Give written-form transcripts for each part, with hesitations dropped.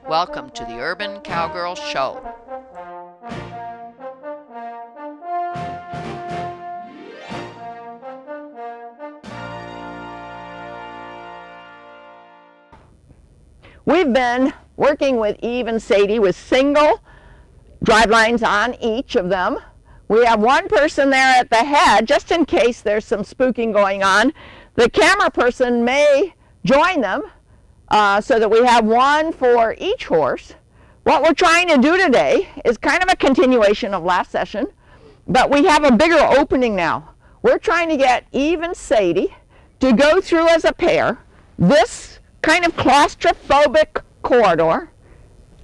Welcome to the Urban Cowgirl Show. We've been working with Eve and Sadie with single drive lines on each of them. We have one person there at the head, just in case there's some spooking going on. The camera person may join them so that we have one for each horse. What we're trying to do today is kind of a continuation of last session, but we have a bigger opening now. We're trying to get Eve and Sadie to go through as a pair this kind of claustrophobic corridor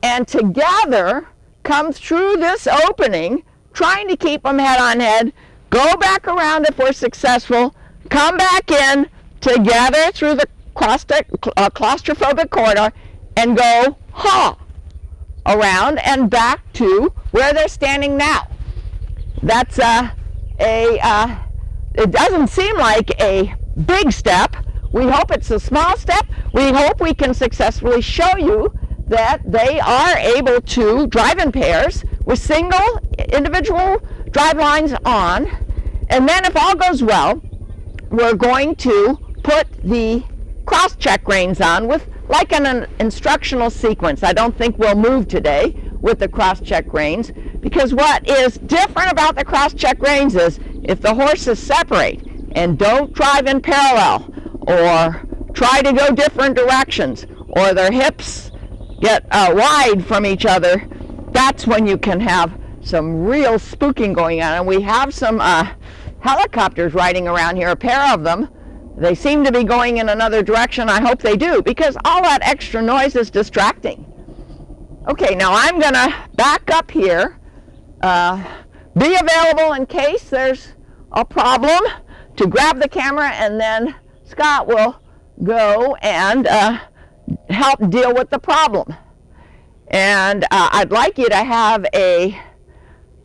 and together come through this opening, trying to keep them head on head, go back around if we're successful, come back in together through the claustrophobic corridor and go around and back to where they're standing now. That's it doesn't seem like a big step. We hope it's a small step. We hope we can successfully show you that they are able to drive in pairs with single individual drive lines on. And then if all goes well, we're going to put the cross-check reins on with like an instructional sequence. I don't think we'll move today with the cross-check reins, because what is different about the cross-check reins is if the horses separate and don't drive in parallel or try to go different directions or their hips get wide from each other, that's when you can have some real spooking going on. And we have some helicopters riding around here, a pair of them. They seem to be going in another direction. I hope they do, because all that extra noise is distracting. Okay, now I'm going to back up here, be available in case there's a problem to grab the camera, and then Scott will go and help deal with the problem. And I'd like you to have a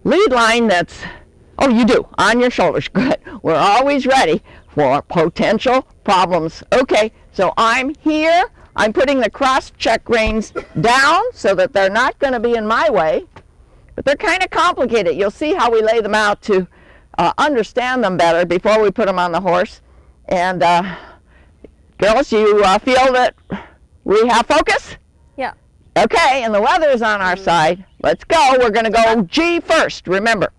lead line that's, oh, you do, on your shoulders. Good. We're always ready for potential problems. Okay, so I'm here. I'm putting the cross-check reins down so that they're not going to be in my way, but they're kind of complicated. You'll see how we lay them out to understand them better before we put them on the horse. And girls, you feel that we have focus? Yeah. Okay, and the weather is on our side. Let's go. We're going to go G first, remember.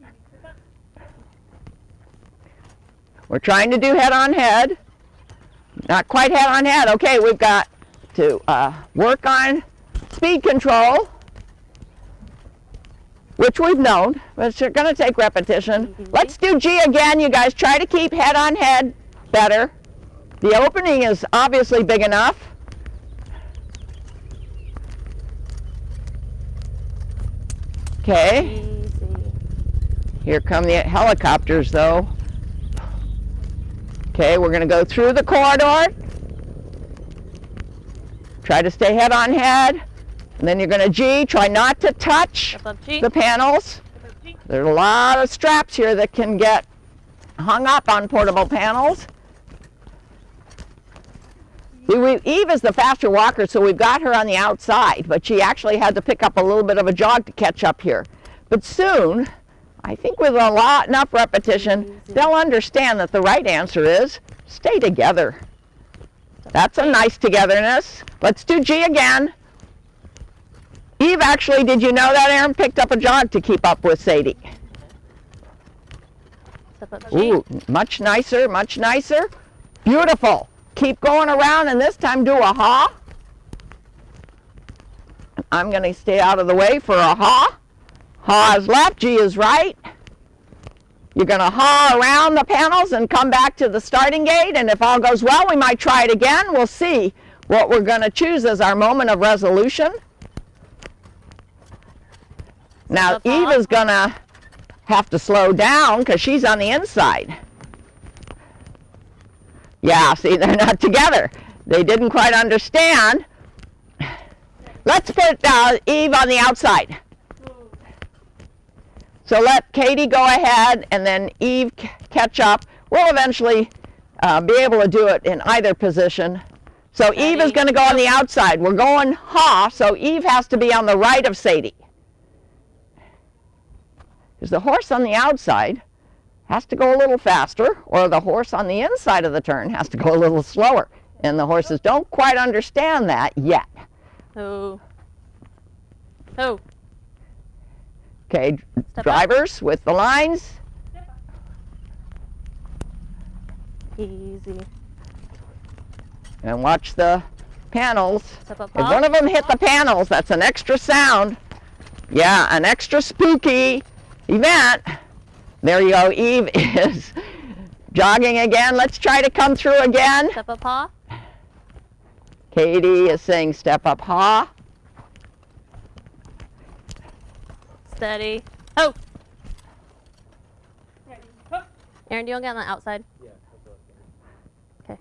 We're trying to do head on head. Not quite head on head. Okay, we've got to work on speed control, which we've known, but it's going to take repetition. Let's do G again. You guys try to keep head on head better. The opening is obviously big enough. Okay. Here come the helicopters, though. Okay, we're going to go through the corridor. Try to stay head on head. And then you're going to G. Try not to touch the panels. There's a lot of straps here that can get hung up on portable panels. Eve is the faster walker, so we've got her on the outside, but she actually had to pick up a little bit of a jog to catch up here. But soon, I think with enough repetition, they'll understand that the right answer is stay together. That's a nice togetherness. Let's do G again. Eve, actually, did you know that Aaron picked up a jog to keep up with Sadie? Ooh, much nicer, much nicer. Beautiful. Keep going around, and this time do a ha. I'm going to stay out of the way for a ha. Ha is left, G is right. You're going to ha around the panels and come back to the starting gate, and if all goes well, we might try it again. We'll see what we're going to choose as our moment of resolution. Now, Eve is going to have to slow down because she's on the inside. Yeah, see, they're not together. They didn't quite understand. Let's put Eve on the outside. So let Katie go ahead and then Eve catch up. We'll eventually be able to do it in either position. So Eve is going to go on the outside. We're going ha, so Eve has to be on the right of Sadie. Because the horse on the outside has to go a little faster, or the horse on the inside of the turn has to go a little slower. And the horses don't quite understand that yet. Oh. Oh. Okay, Step drivers with the lines. Easy. And watch the panels. Step up, If one of them hit the panels, that's an extra sound. Yeah, an extra spooky event. There you go, Eve is jogging again. Let's try to come through again. Step up, ha. Katie is saying step up, ha. Steady. Oh! Aaron, do you want to get on the outside? Yeah. Okay.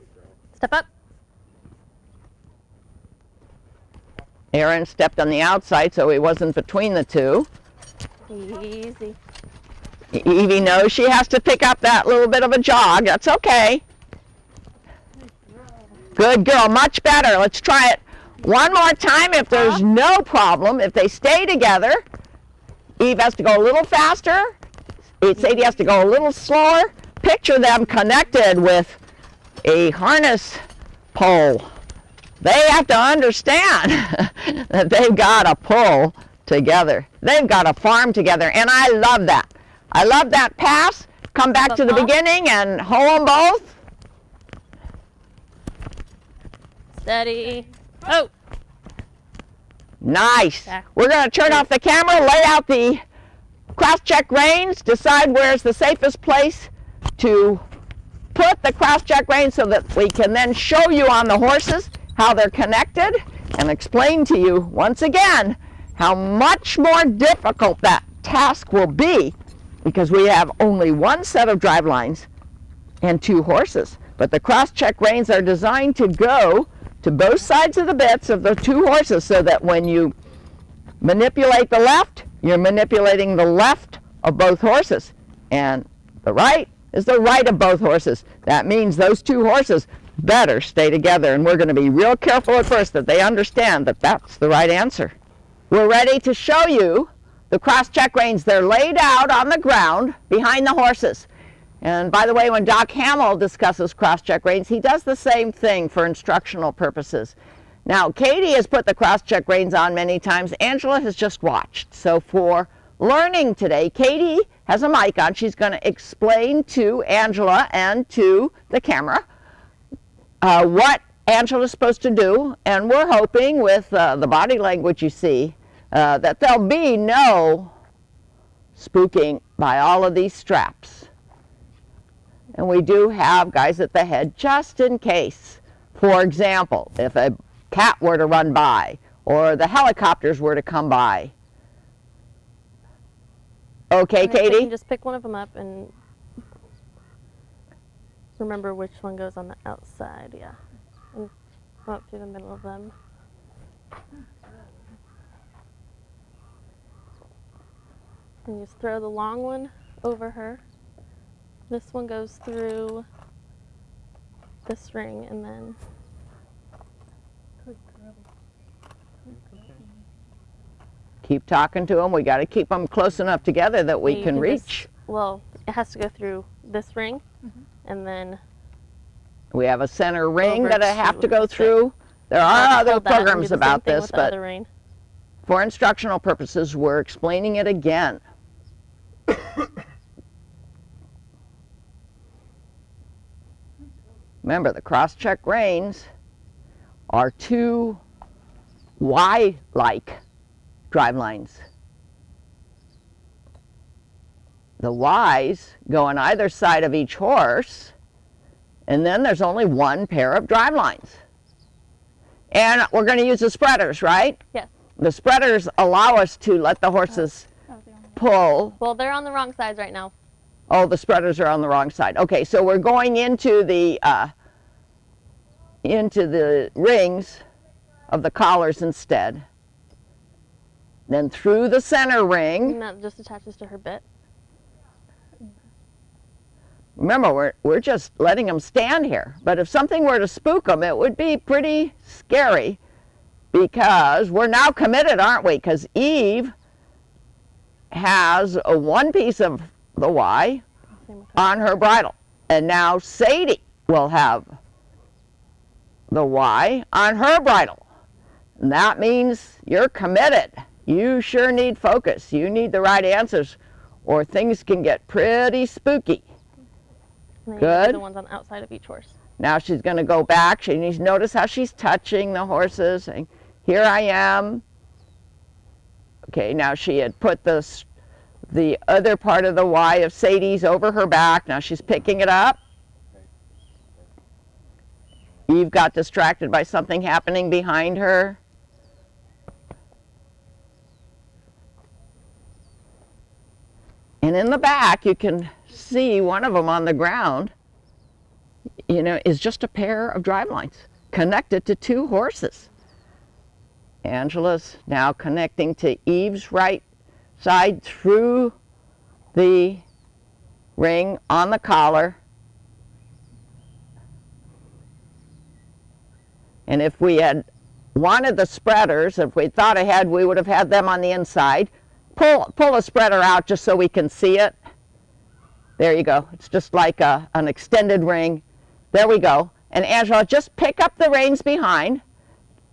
Step up. Aaron stepped on the outside, so he wasn't between the two. Easy. Evie knows she has to pick up that little bit of a jog. That's okay. Good girl, much better. Let's try it one more time if there's no problem. If they stay together, Eve has to go a little faster. Sadie has to go a little slower. Picture them connected with a harness pole. They have to understand that they've got to pull together. They've got to farm together, and I love that. I love that pass. Come back to the beginning and hoe them both. Steady. Oh! Nice. Back. We're going to turn off the camera, lay out the cross-check reins, decide where's the safest place to put the cross-check reins so that we can then show you on the horses how they're connected and explain to you once again how much more difficult that task will be because we have only one set of drive lines and two horses. But the cross-check reins are designed to go to both sides of the bits of the two horses so that when you manipulate the left, you're manipulating the left of both horses. And the right is the right of both horses. That means those two horses better stay together. And we're going to be real careful at first that they understand that that's the right answer. We're ready to show you the cross-check reins. They're laid out on the ground behind the horses. And by the way, when Doc Hamill discusses cross-check reins, he does the same thing for instructional purposes. Now, Katie has put the cross-check reins on many times. Angela has just watched. So for learning today, Katie has a mic on. She's going to explain to Angela and to the camera what Angela's supposed to do. And we're hoping with the body language you see that there'll be no spooking by all of these straps. And we do have guys at the head just in case. For example, if a cat were to run by or the helicopters were to come by. Okay, Katie? You can just pick one of them up and remember which one goes on the outside, yeah. And go up through the middle of them. And just throw the long one over her. This one goes through this ring and then keep talking to them. We got to keep them close enough together that we you can reach. just, well, it has to go through this ring and then We have a center ring over that I have to go to through. There are other hold that and do programs the same about thing this, with the but other ring. for instructional purposes, we're explaining it again. Remember, the cross-check reins are two Y-like drive lines. The Ys go on either side of each horse, and then there's only one pair of drive lines. And we're going to use the spreaders, right? Yes. The spreaders allow us to let the horses pull. Well, they're on the wrong sides right now. Oh, the spreaders are on the wrong side. Okay, so we're going into the rings of the collars instead. Then through the center ring. And that just attaches to her bit. Remember, we're just letting them stand here. But if something were to spook them, it would be pretty scary, because we're now committed, aren't we? Because Eve has one piece of the Y on her bridle. And now Sadie will have the Y on her bridle. And that means you're committed. You sure need focus. You need the right answers, or things can get pretty spooky. Good. The ones on the outside of each horse. Now she's going to go back. She needs to notice how she's touching the horses, saying, here I am. Okay, now she had put the other part of the Y of Sadie's over her back. Now she's picking it up. Eve got distracted by something happening behind her. And in the back, you can see one of them on the ground, you know, is just a pair of drive lines connected to two horses. Angela's now connecting to Eve's right side through the ring on the collar. And if we had wanted the spreaders, if we thought ahead, we would have had them on the inside. Pull a spreader out just so we can see it. There you go. It's just like an extended ring. There we go. And Angela, just pick up the reins behind.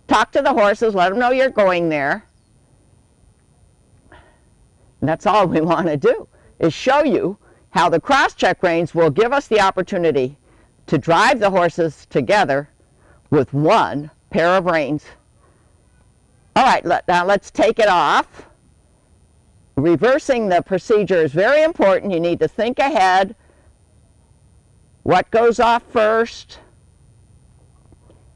Talk to the horses. Let them know you're going there. And that's all we want to do, is show you how the cross-check reins will give us the opportunity to drive the horses together with one pair of reins. All right, now let's take it off. Reversing the procedure is very important. You need to think ahead. What goes off first?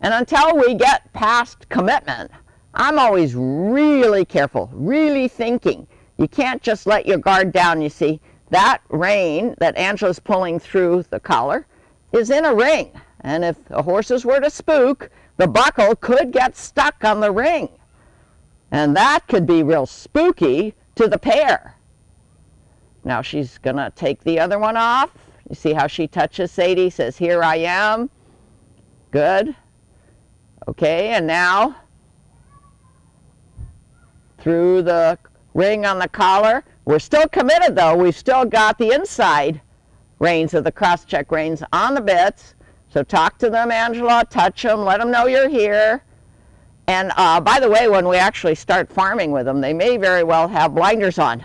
And until we get past commitment, I'm always really careful, really thinking. You can't just let your guard down, you see. That rein that Angela's pulling through the collar is in a ring. And if the horses were to spook, the buckle could get stuck on the ring. And that could be real spooky to the pair. Now she's gonna take the other one off. You see how she touches Sadie, says, here I am. Good. Okay, and now through the ring on the collar. We're still committed though. We've still got the inside reins of the cross-check reins on the bits. So talk to them, Angela, touch them, let them know you're here. And by the way, when we actually start farming with them, they may very well have blinders on.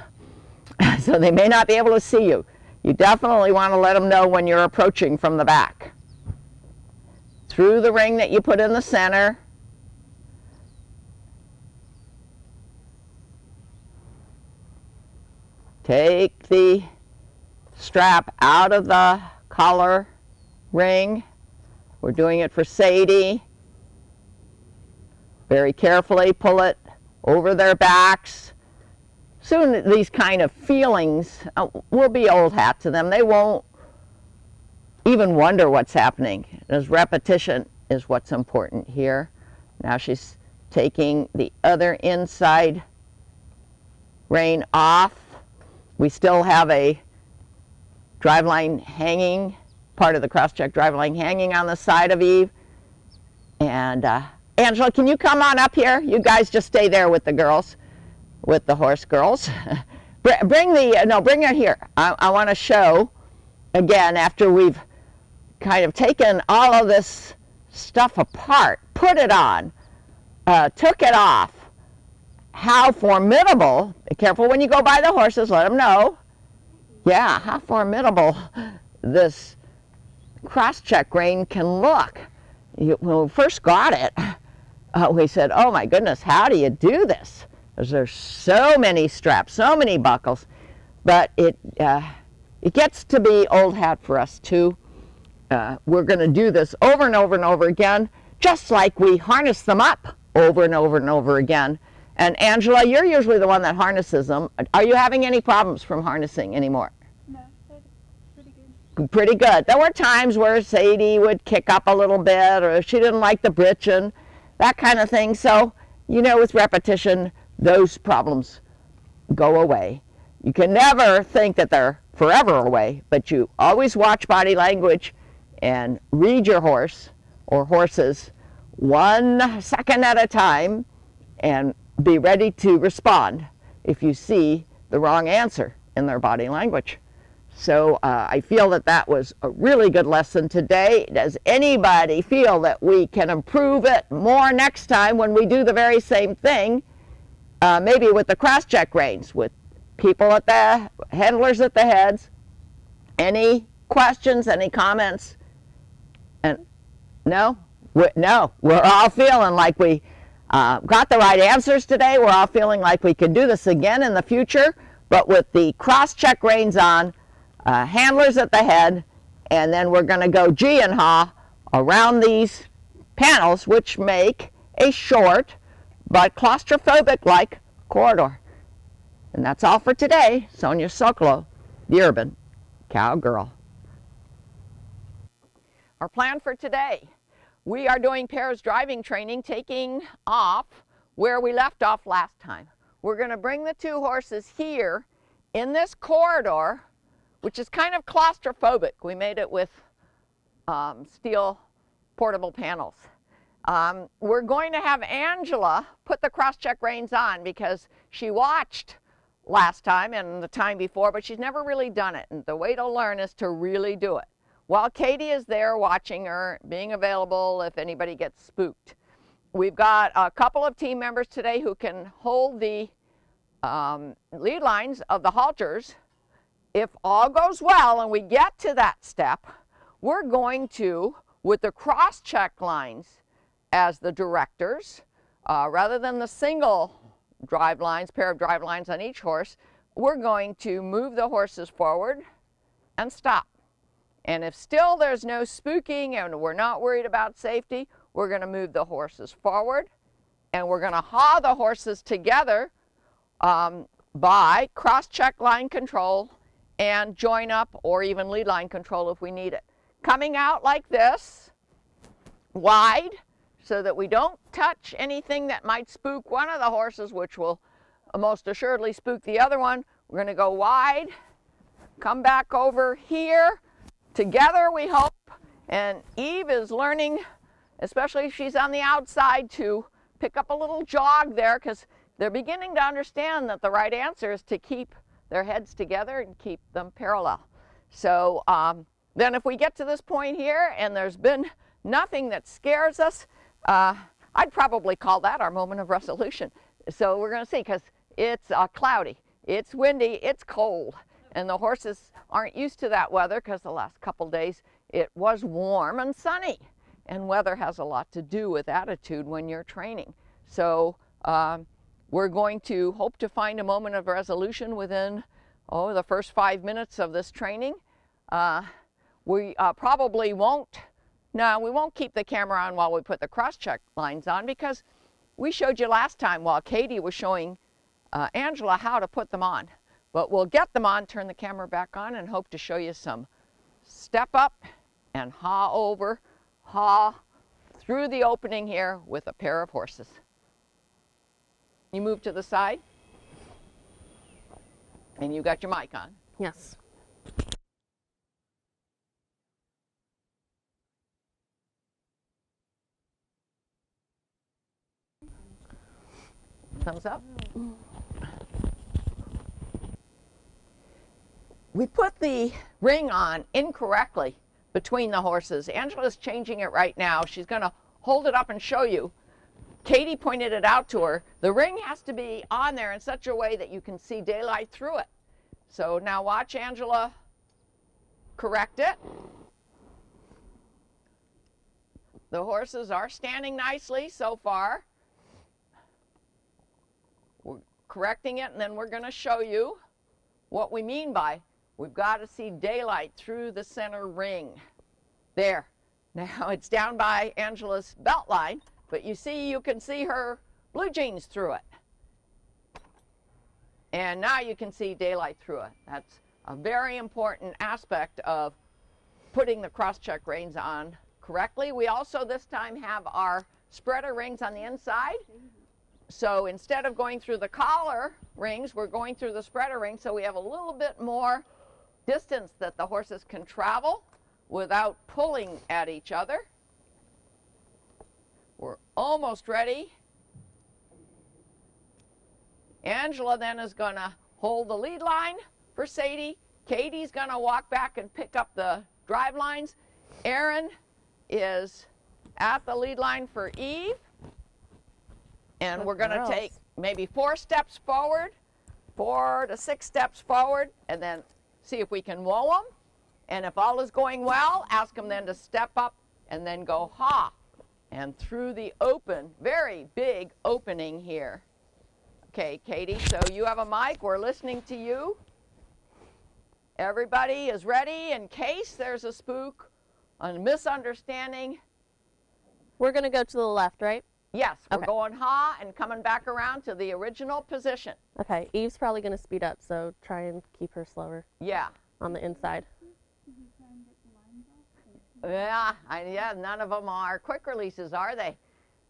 So they may not be able to see you. You definitely want to let them know when you're approaching from the back. Through the ring that you put in the center. Take the strap out of the collar ring. We're doing it for Sadie. Very carefully pull it over their backs. Soon these kind of feelings will be old hat to them. They won't even wonder what's happening. As repetition is what's important here. Now she's taking the other inside rein off. We still have a driveline hanging, part of the cross-check driveline hanging on the side of Eve. And Angela, can you come on up here? You guys just stay there with the girls, with the horse girls. Bring it here. I want to show, again, after we've kind of taken all of this stuff apart, put it on, took it off, how formidable, be careful when you go by the horses, let them know, yeah, how formidable this cross-check rein can look. When we first got it, we said, oh my goodness, how do you do this? Because there's so many straps, so many buckles, but it gets to be old hat for us too. We're going to do this over and over and over again, just like we harness them up over and over and over again. And Angela, you're usually the one that harnesses them. Are you having any problems from harnessing anymore? No, pretty good. Pretty good. There were times where Sadie would kick up a little bit, or she didn't like the britchin', that kind of thing. So, you know, with repetition, those problems go away. You can never think that they're forever away, but you always watch body language and read your horse or horses 1 second at a time and be ready to respond if you see the wrong answer in their body language. So I feel that that was a really good lesson today. Does anybody feel that we can improve it more next time when we do the very same thing, maybe with the cross-check reins, with people at the handlers at the heads? Any questions, any comments? And no, we're all feeling like we got the right answers today. We're all feeling like we can do this again in the future, but with the cross-check reins on, handlers at the head, and then we're going to go G and ha around these panels, which make a short but claustrophobic-like corridor. And that's all for today. Sonia Sokolow, the Urban Cowgirl. Our plan for today: we are doing pairs driving training, taking off where we left off last time. We're going to bring the 2 horses here in this corridor, which is kind of claustrophobic. We made it with steel portable panels. We're going to have Angela put the cross-check reins on because she watched last time and the time before, but she's never really done it. And the way to learn is to really do it. While Katie is there watching her, being available if anybody gets spooked. We've got a couple of team members today who can hold the lead lines of the halters. If all goes well and we get to that step, we're going to, with the cross-check lines as the directors, rather than the single drive lines, pair of drive lines on each horse, we're going to move the horses forward and stop. And if still there's no spooking and we're not worried about safety, we're going to move the horses forward, and we're going to haw the horses together by cross-check line control and join up, or even lead line control if we need it. Coming out like this, wide, so that we don't touch anything that might spook one of the horses, which will most assuredly spook the other one. We're going to go wide, come back over here, together we hope. And Eve is learning, especially if she's on the outside, to pick up a little jog there, because they're beginning to understand that the right answer is to keep their heads together and keep them parallel. So then if we get to this point here and there's been nothing that scares us, I'd probably call that our moment of resolution. So we're going to see, because it's cloudy, it's windy, it's cold, and the horses aren't used to that weather because the last couple days it was warm and sunny, and weather has a lot to do with attitude when you're training. So we're going to hope to find a moment of resolution within the first 5 minutes of this training. We probably won't. No, we won't keep the camera on while we put the cross-check lines on, because we showed you last time while Katie was showing Angela how to put them on. But we'll get them on, turn the camera back on, and hope to show you some step up and haw over, haw through the opening here with a pair of horses. You move to the side, and you got your mic on. Yes. Thumbs up. We put the ring on incorrectly between the horses. Angela's changing it right now. She's going to hold it up and show you. Katie pointed it out to her. The ring has to be on there in such a way that you can see daylight through it. So now watch Angela correct it. The horses are standing nicely so far. We're correcting it, and then we're going to show you what we mean by we've got to see daylight through the center ring. There. Now it's down by Angela's belt line, but you can see her blue jeans through it. And now you can see daylight through it. That's a very important aspect of putting the cross-check reins on correctly. We also this time have our spreader rings on the inside, So instead of going through the collar rings, we're going through the spreader rings, so we have a little bit more distance that the horses can travel without pulling at each other. We're almost ready. Angela then is going to hold the lead line for Sadie. Katie's going to walk back and pick up the drive lines. Erin is at the lead line for Eve. And we're going to take maybe 4 steps forward, 4 to 6 steps forward, and then see if we can whoa them. And if all is going well, ask them then to step up and then go ha. And through the open, very big opening here. Okay, Katie, so you have a mic. We're listening to you. Everybody is ready in case there's a spook, a misunderstanding. We're going to go to the left, right? Yes, we're Okay. going ha and coming back around to the original position. Okay, Eve's probably going to speed up, so try and keep her slower Yeah. on the inside. Yeah, none of them are quick releases, are they?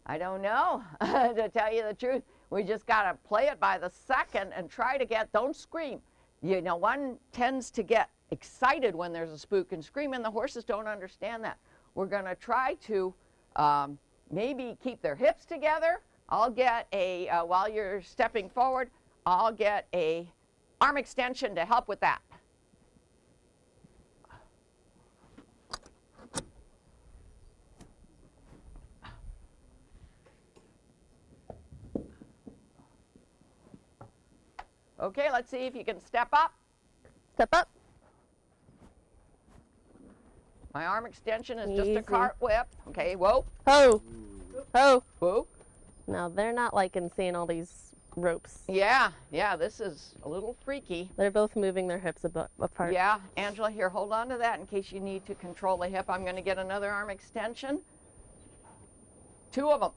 I don't know, to tell you the truth. We just got to play it by the second and try to get, don't scream. You know, one tends to get excited when there's a spook and scream, and the horses don't understand that. We're going to try to maybe keep their hips together. I'll get a, while you're stepping forward, I'll get a arm extension to help with that. Okay, let's see if you can step up. Step up. My arm extension is just Easy. a cart whip. Okay, whoa, Ho! Ho! whoa. Now, they're not liking seeing all these ropes. Yeah, this is a little freaky. They're both moving their hips apart. Yeah, Angela, here, hold on to that in case you need to control the hip. I'm going to get another arm extension. 2 of them.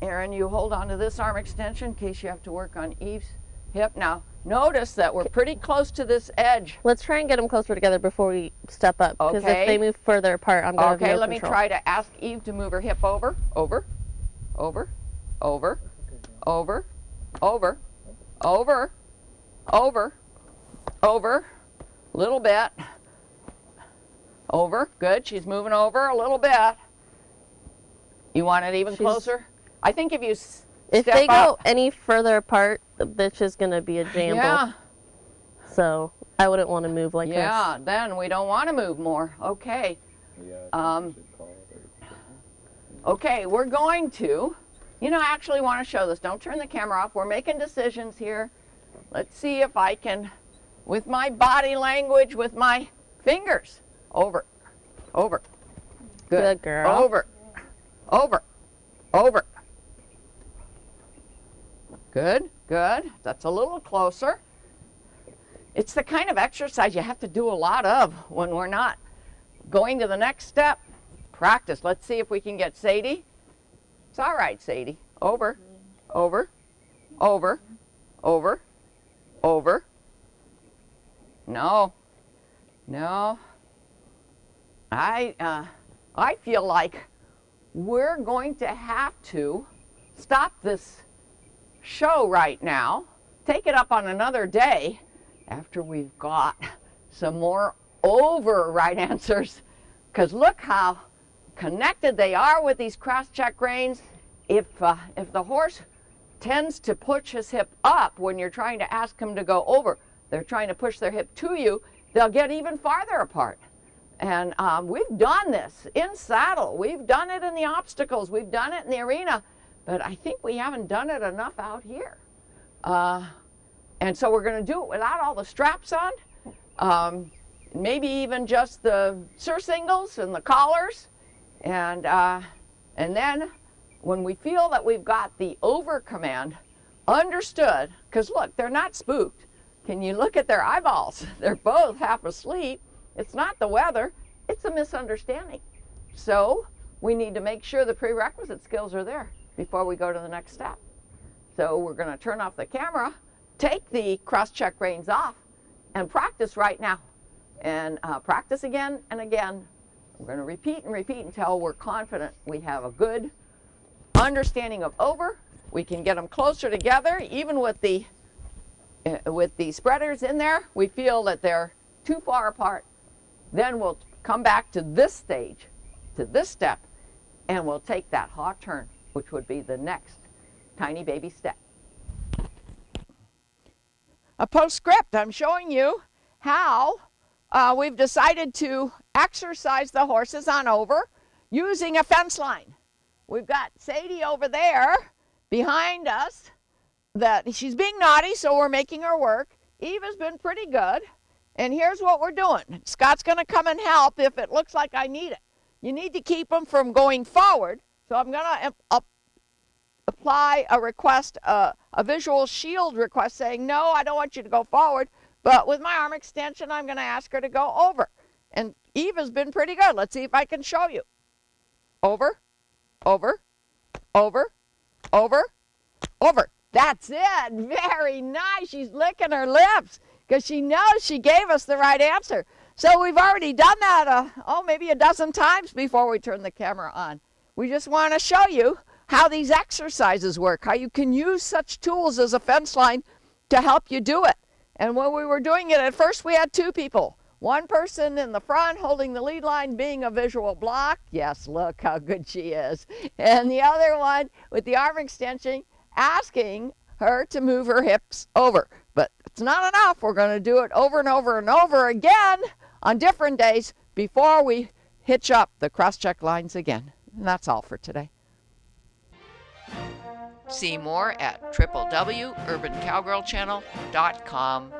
Erin, you hold on to this arm extension in case you have to work on Eve's hip. Now, notice that we're pretty close to this edge. Let's try and get them closer together before we step up. Because Okay. if they move further apart, I'm going to have Okay, no let control. me try to ask Eve to move her hip over, over, over, over, over, over, over, over, over, little bit, over, good, she's moving over a little bit. You want it even closer? I think if you If step they go up, any further apart, it's just going to be a jamble. yeah, So I wouldn't want to move like yeah, then we don't want to move more. Okay. Okay, we're going to, you know, I actually want to show this. Don't turn the camera off. We're making decisions here. Let's see if I can, with my body language, with my fingers. Over, over. Good girl. Over, over, over. Good, good. That's a little closer. It's the kind of exercise you have to do a lot of when we're not going to the next step. Practice. Let's see if we can get Sadie. It's all right, Sadie. Over, over, over, over, over. No, no. I feel like we're going to have to stop this show right now, take it up on another day after we've got some more over right answers, because look how connected they are with these cross-check reins. If the horse tends to push his hip up when you're trying to ask him to go over, they're trying to push their hip to you, they'll get even farther apart. And we've done this in saddle, we've done it in the obstacles, we've done it in the arena, but I think we haven't done it enough out here. And so we're going to do it without all the straps on, maybe even just the sursingles and the collars. And then when we feel that we've got the over command understood, because look, they're not spooked. Can you look at their eyeballs? They're both half asleep. It's not the weather, it's a misunderstanding. So we need to make sure the prerequisite skills are there before we go to the next step. So we're going to turn off the camera, take the cross-check reins off, and practice right now. And practice again and again. We're going to repeat and repeat until we're confident we have a good understanding of over. We can get them closer together, even with the spreaders in there. We feel that they're too far apart. Then we'll come back to this stage, to this step, and we'll take that hot turn, which would be the next tiny baby step. A postscript, I'm showing you how we've decided to exercise the horses on over using a fence line. We've got Sadie over there behind us. That she's being naughty, so we're making her work. Eve has been pretty good. And here's what we're doing. Scott's going to come and help if it looks like I need it. You need to keep them from going forward. So I'm going to apply a request, a visual shield request saying, no, I don't want you to go forward. But with my arm extension, I'm going to ask her to go over. And Eve has been pretty good. Let's see if I can show you. Over, over, over, over, over. That's it. Very nice. She's licking her lips because she knows she gave us the right answer. So we've already done that, maybe a dozen times before we turn the camera on. We just want to show you how these exercises work, how you can use such tools as a fence line to help you do it. And when we were doing it at first, we had two people. One person in the front holding the lead line being a visual block. Yes, look how good she is. And the other one with the arm extension asking her to move her hips over. But it's not enough. We're going to do it over and over and over again on different days before we hitch up the cross-check lines again. And that's all for today. See more at www.urbancowgirlchannel.com.